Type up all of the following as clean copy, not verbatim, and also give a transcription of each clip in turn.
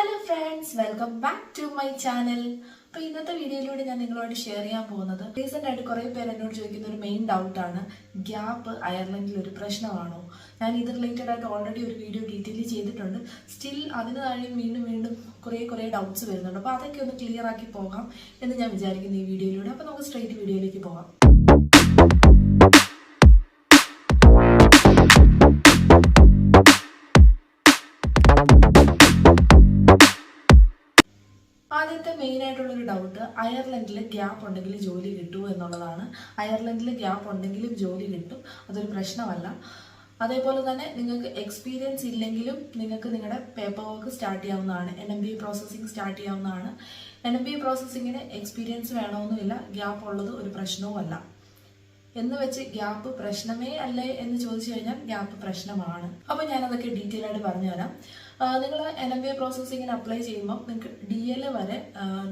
Hello friends, welcome back to my channel. അപ്പോൾ ഇന്നത്തെ വീഡിയോയിലൂടെ ഞാൻ നിങ്ങളോട് ഷെയർ ചെയ്യാൻ പോകുന്നത് റീസെൻ്റ് ആയിട്ട് കുറേ പേര് എന്നോട് ചോദിക്കുന്ന ഒരു മെയിൻ ഡൗട്ടാണ്, ഗ്യാപ്പ് അയർലൻഡിൽ ഒരു പ്രശ്നമാണോ? ഞാൻ ഇത് റിലേറ്റഡ് ആയിട്ട് ഓൾറെഡി ഒരു വീഡിയോ ഡീറ്റെയിൽ ചെയ്തിട്ടുണ്ട്. സ്റ്റിൽ അതിന് താഴെ വീണ്ടും കുറേ ഡൗട്ട്സ് വരുന്നുണ്ട്. അപ്പോൾ അതൊക്കെ ഒന്ന് ക്ലിയർ ആക്കി പോകാം എന്ന് ഞാൻ വിചാരിക്കുന്നു ഈ വീഡിയോയിലൂടെ. അപ്പോൾ നമുക്ക് സ്ട്രെയിറ്റ് വീഡിയോയിലേക്ക് പോകാം. ആദ്യത്തെ മെയിൻ ആയിട്ടുള്ളൊരു ഡൗട്ട്, അയർലൻഡിൽ ഗ്യാപ്പ് ഉണ്ടെങ്കിൽ ജോലി കിട്ടുമോ എന്നുള്ളതാണ്. അയർലൻഡിൽ ഗ്യാപ്പ് ഉണ്ടെങ്കിലും ജോലി കിട്ടും, അതൊരു പ്രശ്നമല്ല. അതേപോലെ തന്നെ നിങ്ങൾക്ക് എക്സ്പീരിയൻസ് ഇല്ലെങ്കിലും നിങ്ങൾക്ക് നിങ്ങളുടെ പേപ്പർ വർക്ക് സ്റ്റാർട്ട് ചെയ്യാവുന്നതാണ്. NMBA പ്രോസസ്സിങ് സ്റ്റാർട്ട് ചെയ്യാവുന്നതാണ്. NMBA പ്രോസസ്സിങ്ങിന് എക്സ്പീരിയൻസ് വേണമെന്നുമില്ല, ഗ്യാപ്പ് ഉള്ളത് ഒരു പ്രശ്നവുമല്ല. എന്ന് വെച്ച് ഗ്യാപ്പ് പ്രശ്നമേ അല്ലേ എന്ന് ചോദിച്ചു കഴിഞ്ഞാൽ ഗ്യാപ്പ് പ്രശ്നമാണ്. അപ്പോൾ ഞാനതൊക്കെ ഡീറ്റെയിൽ ആയിട്ട് പറഞ്ഞുതരാം. നിങ്ങൾ NMBA പ്രോസസ്സിങ്ങിന് അപ്ലൈ ചെയ്യുമ്പോൾ നിങ്ങൾക്ക് DL വരെ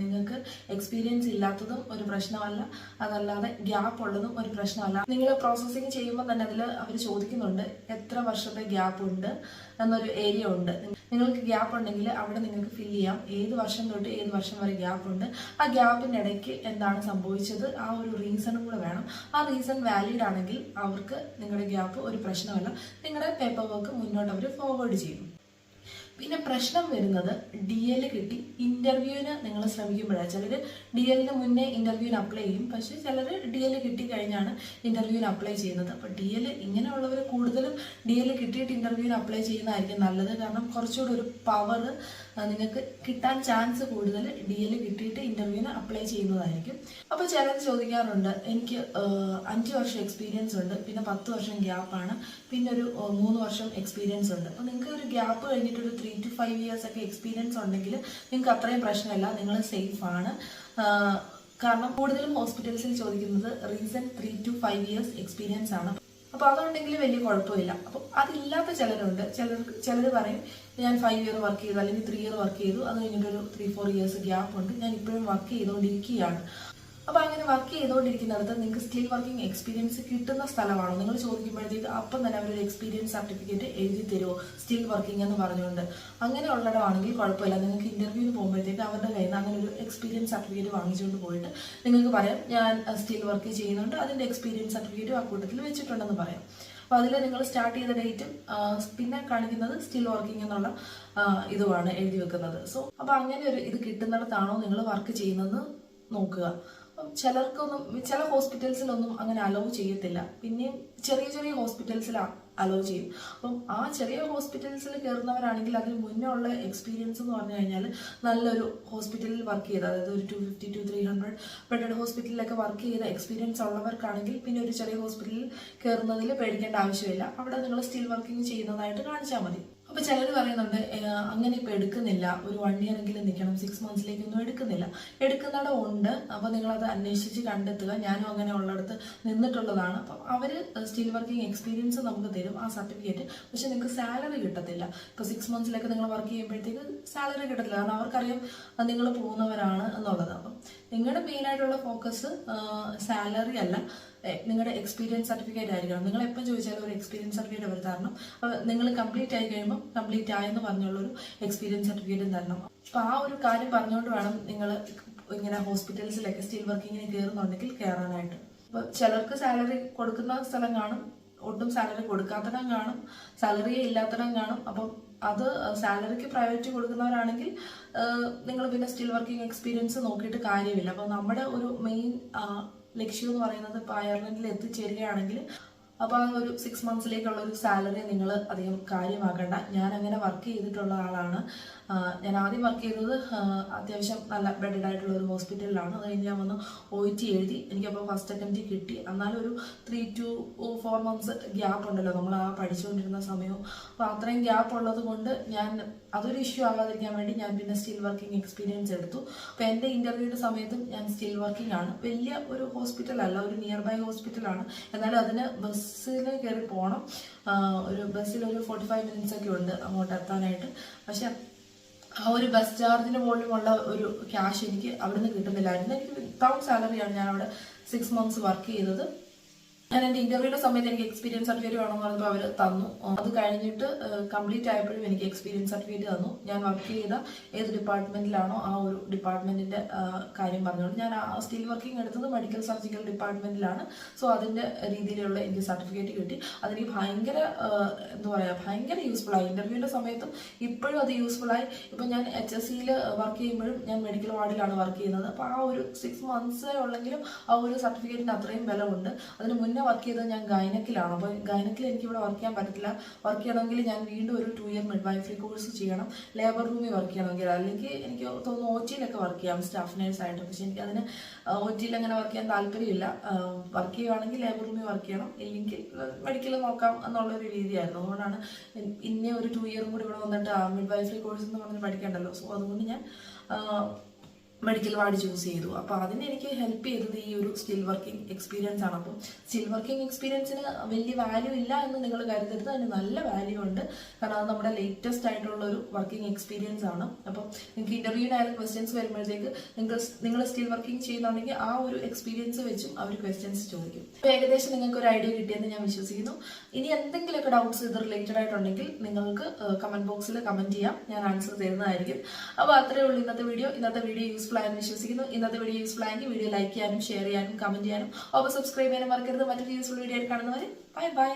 നിങ്ങൾക്ക് എക്സ്പീരിയൻസ് ഇല്ലാത്തതും ഒരു പ്രശ്നമല്ല, അതല്ലാതെ ഗ്യാപ്പ് ഉള്ളതും ഒരു പ്രശ്നമല്ല. നിങ്ങൾ പ്രോസസ്സിങ് ചെയ്യുമ്പോൾ തന്നെ അതിൽ അവർ ചോദിക്കുന്നുണ്ട് എത്ര വർഷത്തെ ഗ്യാപ്പ് ഉണ്ട് എന്നൊരു ഏരിയ ഉണ്ട്. നിങ്ങൾക്ക് ഗ്യാപ്പ് ഉണ്ടെങ്കിൽ അവിടെ നിങ്ങൾക്ക് ഫില്ല് ചെയ്യാം ഏത് വർഷം തൊട്ട് ഏത് വർഷം വരെ ഗ്യാപ്പ് ഉണ്ട്, ആ ഗ്യാപ്പിൻ്റെ ഇടയ്ക്ക് എന്താണ് സംഭവിച്ചത്, ആ ഒരു റീസണും കൂടെ വേണം. ആ റീസൺ വാലിഡ് ആണെങ്കിൽ അവർക്ക് നിങ്ങളുടെ ഗ്യാപ്പ് ഒരു പ്രശ്നമല്ല, നിങ്ങളുടെ പേപ്പർ വർക്ക് മുന്നോട്ട് അവർ ഫോർവേഡ് ചെയ്യും. പിന്നെ പ്രശ്നം വരുന്നത് DL കിട്ടി ഇന്റർവ്യൂവിന് നിങ്ങൾ ശ്രമിക്കുമ്പോഴാണ്. ചിലർ DLന് മുന്നേ ഇന്റർവ്യൂവിന് അപ്ലൈ ചെയ്യും, പക്ഷേ ചിലർ DL കിട്ടി കഴിഞ്ഞാണ് ഇന്റർവ്യൂവിന് അപ്ലൈ ചെയ്യുന്നത്. അപ്പോൾ DL ഇങ്ങനെയുള്ളവർ കൂടുതലും DL കിട്ടിയിട്ട് ഇന്റർവ്യൂവിന് അപ്ലൈ ചെയ്യുന്നതായിരിക്കും നല്ലത്. കാരണം കുറച്ചുകൂടി ഒരു പവർ നിങ്ങൾക്ക് കിട്ടാൻ ചാൻസ് കൂടുതൽ DL കിട്ടിയിട്ട് ഇന്റർവ്യൂവിന് അപ്ലൈ ചെയ്യുന്നതായിരിക്കും. അപ്പോൾ ചിലർ ചോദിക്കാറുണ്ട്, എനിക്ക് 5 വർഷം എക്സ്പീരിയൻസ് ഉണ്ട്, പിന്നെ 10 വർഷം ഗ്യാപ്പാണ്, പിന്നെ ഒരു 3 വർഷം എക്സ്പീരിയൻസ് ഉണ്ട്. അപ്പോൾ നിങ്ങൾക്ക് ഒരു ഗ്യാപ്പ് കഴിഞ്ഞിട്ടൊരു 3 to 5 years ഒക്കെ എക്സ്പീരിയൻസ് ഉണ്ടെങ്കിൽ നിങ്ങൾക്ക് അത്രയും പ്രശ്നമില്ല, നിങ്ങൾ സേഫ് ആണ്. കാരണം കൂടുതലും ഹോസ്പിറ്റൽസിൽ ചോദിക്കുന്നത് റീസൺ 3 to 5 years എക്സ്പീരിയൻസ് ആണ്. അപ്പോൾ അതുണ്ടെങ്കിൽ വലിയ കുഴപ്പമില്ല. അപ്പോൾ അതില്ലാത്ത ചിലരുണ്ട്. ചിലർ പറയും ഞാൻ 5 year വർക്ക് ചെയ്തു അല്ലെങ്കിൽ 3 year വർക്ക് ചെയ്തു, അത് കഴിഞ്ഞിട്ടൊരു 3-4 years ഗ്യാപ്പ് ഉണ്ട്, ഞാൻ ഇപ്പോഴും വർക്ക് ചെയ്തുകൊണ്ടിരിക്കുകയാണ്. അപ്പോൾ അങ്ങനെ വർക്ക് ചെയ്തുകൊണ്ടിരിക്കുന്നിടത്ത് നിങ്ങൾക്ക് സ്റ്റിൽ വർക്കിംഗ് എക്സ്പീരിയൻസ് കിട്ടുന്ന സ്ഥലമാണോ നിങ്ങൾ ചോദിക്കുമ്പോഴത്തേക്ക് അപ്പം തന്നെ അവരൊരു എക്സ്പീരിയൻസ് സർട്ടിഫിക്കറ്റ് എഴുതി തരുമോ സ്റ്റിൽ വർക്കിംഗ് എന്ന് പറഞ്ഞുകൊണ്ട്. അങ്ങനെ ഉള്ളിടമാണെങ്കിൽ കുഴപ്പമില്ല. നിങ്ങൾക്ക് ഇന്റർവ്യൂവിന് പോകുമ്പോഴത്തേക്ക് അവരുടെ കയ്യിൽ നിന്ന് അങ്ങനെ ഒരു എക്സ്പീരിയൻസ് സർട്ടിഫിക്കറ്റ് വാങ്ങിച്ചുകൊണ്ട് പോയിട്ട് നിങ്ങൾക്ക് പറയാം ഞാൻ സ്റ്റിൽ വർക്ക് ചെയ്യുന്നുണ്ട്, അതിൻ്റെ എക്സ്പീരിയൻസ് സർട്ടിഫിക്കറ്റും ആ കൂട്ടത്തിൽ വെച്ചിട്ടുണ്ടെന്ന് പറയാം. അപ്പോൾ അതിൽ നിങ്ങൾ സ്റ്റാർട്ട് ചെയ്ത ഡേറ്റും പിന്നെ കാണിക്കുന്നത് സ്റ്റിൽ വർക്കിംഗ് എന്നുള്ള ഇതുമാണ് എഴുതി വെക്കുന്നത്. സോ അപ്പോൾ അങ്ങനെ ഒരു ഇത് കിട്ടുന്നിടത്താണോ നിങ്ങൾ വർക്ക് ചെയ്യുന്നത് നോക്കുക. ചില ഹോസ്പിറ്റൽസിലൊന്നും അങ്ങനെ അലോ ചെയ്യത്തില്ല, പിന്നെയും ചെറിയ ഹോസ്പിറ്റൽസിൽ അലോ ചെയ്യും. അപ്പം ആ ചെറിയ ഹോസ്പിറ്റൽസിൽ കയറുന്നവരാണെങ്കിൽ അതിന് മുന്നേ ഉള്ള എക്സ്പീരിയൻസ് എന്ന് പറഞ്ഞു കഴിഞ്ഞാൽ നല്ലൊരു ഹോസ്പിറ്റലിൽ വർക്ക് ചെയ്ത്, അതായത് ഒരു 250 to 300 ബെഡഡ് ഹോസ്പിറ്റലിലൊക്കെ വർക്ക് ചെയ്ത എക്സ്പീരിയൻസ് ഉള്ളവർക്കാണെങ്കിൽ പിന്നെ ഒരു ചെറിയ ഹോസ്പിറ്റലിൽ കയറുന്നതിൽ പേടിക്കേണ്ട ആവശ്യമില്ല. അവിടെ നിങ്ങൾ സ്റ്റിൽ വർക്കിംഗ് ചെയ്യുന്നതായിട്ട് കാണിച്ചാൽ മതി. അപ്പോൾ ചിലർ പറയുന്നുണ്ട് അങ്ങനെ ഇപ്പോൾ എടുക്കുന്നില്ല, ഒരു 1 year എങ്കിലും നിൽക്കണം, 6 monthsലേക്കൊന്നും എടുക്കുന്നില്ല. എടുക്കുന്നിടം ഉണ്ട്, അപ്പോൾ നിങ്ങളത് അന്വേഷിച്ച് കണ്ടെത്തുക. ഞാനും അങ്ങനെ ഉള്ളിടത്ത് നിന്നിട്ടുള്ളതാണ്. അപ്പം അവർ സ്റ്റിൽ വർക്കിംഗ് എക്സ്പീരിയൻസ് നമുക്ക് തരും, ആ സർട്ടിഫിക്കറ്റ്. പക്ഷെ നിങ്ങൾക്ക് സാലറി കിട്ടത്തില്ല. ഇപ്പോൾ 6 monthsലേക്ക് നിങ്ങൾ വർക്ക് ചെയ്യുമ്പോഴത്തേക്ക് സാലറി കിട്ടത്തില്ല, കാരണം അവർക്കറിയാം നിങ്ങൾ പോകുന്നവരാണ് എന്നുള്ളത്. അപ്പം നിങ്ങളുടെ മെയിനായിട്ടുള്ള ഫോക്കസ് സാലറി അല്ല, നിങ്ങളുടെ എക്സ്പീരിയൻസ് സർട്ടിഫിക്കറ്റ് ആയിരിക്കണം. നിങ്ങൾ എപ്പം ചോദിച്ചാലും ഒരു എക്സ്പീരിയൻസ് സർട്ടിഫിക്കറ്റ് അവർ തരണം. നിങ്ങൾ കംപ്ലീറ്റ് ആയി കഴിയുമ്പോൾ കംപ്ലീറ്റ് ആയെന്ന് പറഞ്ഞുള്ളൊരു എക്സ്പീരിയൻസ് സർട്ടിഫിക്കറ്റും തരണം. അപ്പോൾ ആ ഒരു കാര്യം പറഞ്ഞുകൊണ്ട് വേണം നിങ്ങൾ ഇങ്ങനെ ഹോസ്പിറ്റൽസിലൊക്കെ സ്റ്റിൽ വർക്കിങ്ങിന് കയറുന്നുണ്ടെങ്കിൽ കയറാനായിട്ട്. അപ്പോൾ ചിലർക്ക് സാലറി കൊടുക്കുന്ന സ്ഥലം കാണും, ഒട്ടും സാലറി കൊടുക്കാത്തടം കാണും, സാലറിയെ ഇല്ലാത്തടം കാണും. അപ്പം അത് സാലറിക്ക് പ്രയോറിറ്റി കൊടുക്കുന്നവരാണെങ്കിൽ നിങ്ങൾ പിന്നെ സ്റ്റിൽ വർക്കിംഗ് എക്സ്പീരിയൻസ് നോക്കിയിട്ട് കാര്യമില്ല. അപ്പോൾ നമ്മുടെ ഒരു മെയിൻ ലക്ഷ്യം എന്ന് പറയുന്നത് ഇപ്പോൾ അയർലൻഡിൽ എത്തിച്ചേരുകയാണെങ്കിൽ അപ്പോൾ ആ ഒരു 6 monthsലേക്കുള്ള ഒരു സാലറി നിങ്ങൾ അധികം കാര്യമാക്കണ്ട. ഞാൻ അങ്ങനെ വർക്ക് ചെയ്തിട്ടുള്ള ആളാണ്. ഞാൻ ആദ്യം വർക്ക് ചെയ്തത് അത്യാവശ്യം നല്ല ബെഡഡ് ആയിട്ടുള്ള ഒരു ഹോസ്പിറ്റലിലാണ്. അത് കഴിഞ്ഞ് ഞാൻ വന്ന് OET എഴുതി, എനിക്കപ്പോൾ ഫസ്റ്റ് അറ്റംപ്റ്റ് കിട്ടി. എന്നാലും ഒരു 3 to 4 months ഗ്യാപ്പ് ഉണ്ടല്ലോ നമ്മൾ ആ പഠിച്ചുകൊണ്ടിരുന്ന സമയവും. അപ്പോൾ അത്രയും ഗ്യാപ്പ് ഉള്ളത് കൊണ്ട് ഞാൻ അതൊരു ഇഷ്യൂ ആകാതിരിക്കാൻ വേണ്ടി ഞാൻ പിന്നെ സ്റ്റിൽ വർക്കിംഗ് എക്സ്പീരിയൻസ് എടുത്തു. അപ്പോൾ എൻ്റെ ഇൻ്റർവ്യൂവിൻ്റെ സമയത്തും ഞാൻ സ്റ്റിൽ വർക്കിംഗ് ആണ്. വലിയ ഒരു ഹോസ്പിറ്റലല്ല, ഒരു നിയർ ബൈ ഹോസ്പിറ്റലാണ്. എന്നാലും അതിന് ബസ്സിൽ കയറി പോകണം. ഒരു ബസ്സിൽ ഒരു 45 minutes ഒക്കെ ഉണ്ട് അങ്ങോട്ട് എത്താനായിട്ട്. പക്ഷെ ആ ഒരു ബസ് ചാർജിന് പോലുമുള്ള ഒരു ക്യാഷ് എനിക്ക് അവിടെ നിന്ന് കിട്ടുന്നില്ലായിരുന്നു. എനിക്ക് വിത്തൗട്ട് സാലറിയാണ് ഞാൻ അവിടെ 6 months വർക്ക് ചെയ്തത്. ഞാൻ എൻ്റെ ഇന്റർവ്യൂവിന്റെ സമയത്ത് എനിക്ക് എക്സ്പീരിയൻസ് സർട്ടിഫിക്കറ്റ് വേണമെന്ന് പറഞ്ഞപ്പോൾ അവർ തന്നു. അത് കഴിഞ്ഞിട്ട് കംപ്ലീറ്റ് ആയപ്പോഴും എനിക്ക് എക്സ്പീരിയൻസ് സർട്ടിഫിക്കറ്റ് തന്നു. ഞാൻ വർക്ക് ചെയ്ത ഏത് ഡിപ്പാർട്ട്മെന്റിലാണോ ആ ഒരു ഡിപ്പാർട്ട്മെന്റിന്റെ കാര്യം പറഞ്ഞോളൂ. ഞാൻ സ്റ്റിൽ വർക്കിംഗ് എടുത്തത് മെഡിക്കൽ സർജിക്കൽ ഡിപ്പാർട്ട്മെന്റിലാണ്. സോ അതിന്റെ രീതിയിലുള്ള എനിക്ക് സർട്ടിഫിക്കറ്റ് കിട്ടി. അതെനിക്ക് ഭയങ്കര എന്താ പറയുക, ഭയങ്കര യൂസ്ഫുൾ ആയി. ഇന്റർവ്യൂവിന്റെ സമയത്തും ഇപ്പോഴും അത് യൂസ്ഫുൾ ആയി. ഇപ്പം ഞാൻ HSC വർക്ക് ചെയ്യുമ്പോഴും ഞാൻ മെഡിക്കൽ വാർഡിലാണ് വർക്ക് ചെയ്യുന്നത്. അപ്പോൾ ആ ഒരു 6 months ഉള്ളെങ്കിലും ആ ഒരു സർട്ടിഫിക്കറ്റിന് അത്രയും വില ഉണ്ട്. അതിന് മുന്നേ വർക്ക് ചെയ്തത് ഞാൻ ഗൈനക്കിലാണ്. അപ്പോൾ ഗൈനക്കിൽ എനിക്ക് ഇവിടെ വർക്ക് ചെയ്യാൻ പറ്റത്തില്ല. വർക്ക് ചെയ്യണമെങ്കിൽ ഞാൻ വീണ്ടും ഒരു 2 year മിഡ്വൈഫറി കോഴ്സ് ചെയ്യണം, ലേബർ റൂമിൽ വർക്ക് ചെയ്യണമെങ്കിൽ. അല്ലെങ്കിൽ എനിക്ക് തോന്നുന്നു OT-യിലൊക്കെ വർക്ക് ചെയ്യാം സ്റ്റാഫ് നേഴ്സായിട്ട്. പക്ഷെ എനിക്ക് അതിന് OT-യിൽ അങ്ങനെ വർക്ക് ചെയ്യാൻ താല്പര്യമില്ല. വർക്ക് ചെയ്യുവാണെങ്കിൽ ലേബർ റൂമിൽ വർക്ക് ചെയ്യണം, ഇല്ലെങ്കിൽ മെഡിക്കൽ നോക്കാം എന്നുള്ളൊരു രീതിയായിരുന്നു. അതുകൊണ്ടാണ് ഇന്നെ ഒരു 2 year കൂടി ഇവിടെ വന്നിട്ട് മിഡ്വൈഫറി കോഴ്സ് എന്ന് പറഞ്ഞ് പഠിക്കണ്ടല്ലോ. സോ അതുകൊണ്ട് ഞാൻ മെഡിക്കൽ വാർഡ് ചൂസ് ചെയ്തു. അപ്പോൾ അതിന് എനിക്ക് ഹെൽപ്പ് ചെയ്തത് ഈ ഒരു സ്റ്റിൽ വർക്കിംഗ് എക്സ്പീരിയൻസ് ആണ്. അപ്പം സ്റ്റിൽ വർക്കിംഗ് എക്സ്പീരിയൻസിന് വലിയ വാല്യൂ ഇല്ല എന്ന് നിങ്ങൾ കരുതരുത്, അതിന് നല്ല വാല്യൂ ഉണ്ട്. കാരണം അത് നമ്മുടെ ലേറ്റസ്റ്റ് ആയിട്ടുള്ള ഒരു വർക്കിംഗ് എക്സ്പീരിയൻസ് ആണ്. അപ്പം നിങ്ങൾക്ക് ഇന്റർവ്യൂവിനായാലും ക്വസ്റ്റ്യൻസ് വരുമ്പോഴത്തേക്ക് നിങ്ങൾ സ്റ്റിൽ വർക്കിംഗ് ചെയ്യുന്നുണ്ടെങ്കിൽ ആ ഒരു എക്സ്പീരിയൻസ് വെച്ചും അവർ ക്വസ്റ്റ്യൻസ് ചോദിക്കും. അപ്പോൾ ഏകദേശം നിങ്ങൾക്ക് ഒരു ഐഡിയ കിട്ടിയെന്ന് ഞാൻ വിശ്വസിക്കുന്നു. ഇനി എന്തെങ്കിലുമൊക്കെ ഡൗട്ട്സ് ഇത് റിലേറ്റഡ് ആയിട്ടുണ്ടെങ്കിൽ നിങ്ങൾക്ക് കമന്റ് ബോക്സിൽ കമന്റ് ചെയ്യാം, ഞാൻ ആൻസർ തരുന്നതായിരിക്കും. അപ്പോൾ അത്രയേ ഉള്ളൂ ഇന്നത്തെ വീഡിയോ. യൂസ്ഫുൾ ആയെന്ന് വിശ്വസിക്കുന്നു. ഇന്നത്തെ വീഡിയോ യൂസ്ഫുൾ ആയെങ്കിൽ വീഡിയോ ലൈക്ക് ചെയ്യാനും ഷെയർ ചെയ്യാനും കമന്റ് ചെയ്യാനും ഒപ്പം സബ്സ്ക്രൈബ് ചെയ്യാനും മറക്കരുത്. മറ്റൊരു യൂസ്ഫുൾ വീഡിയോ ആയിട്ട് കാണുന്നവരെ ബൈ ബൈ.